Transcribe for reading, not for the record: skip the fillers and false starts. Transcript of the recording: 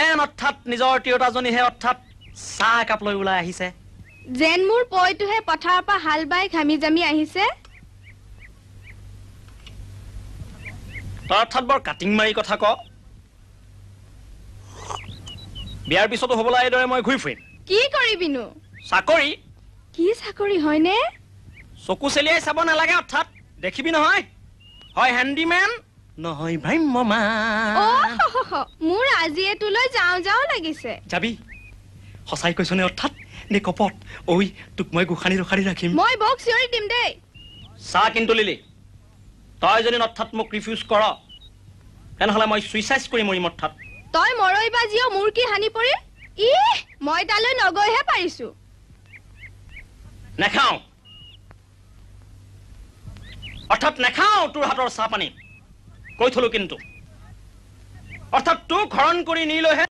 অৰ্থাৎ নিজৰ তিৰোতাজনীহে অৰ্থাৎ চাহ একাপ লৈ ওলাই আহিছে যেন মোৰ পয়টোহে পথাৰৰ পৰা হাল বাই ঘামি জামি আহিছে তই অৰ্থাৎ বৰ কাটিং মাৰি কথা ক বিয়াৰ পিছতো হ'বলৈ এইদৰে মই ঘূৰি ফুৰিম কি কৰিবিনো চাকৰি কি চাকৰি হয়নে চকু চেলিয়াই চাব নালাগে অৰ্থাৎ দেখিবি নহয় হয় হেণ্ডিমেন নহয় ভ্ৰাম্যমান মোৰ আজি এটোলৈ যাওঁ যাওঁ লাগিছে যাবি সঁচাই কৈছনে অৰ্থাৎ নে কপট ঐ তোক মই গোসানী ৰখাৰি ৰাখিম মই বক চিঞৰি দিম দেই চা কিন্তু লিলি তই যদি অৰ্থাৎ মোক ৰিফিউজ কৰ তেনেহ'লে মই চুইচাইড কৰি মৰিম অৰ্থাৎ তই মৰৈবা জিও মোৰ কি হানি পৰিল মই তালৈ নগৈহে পাৰিছো নেখাওঁ অৰ্থাৎ নেখাওঁ তোৰ হাতৰ চাহ পানী কৈ থলো কিন্তু অৰ্থাৎ তোক হৰণ কৰি নিলৈহে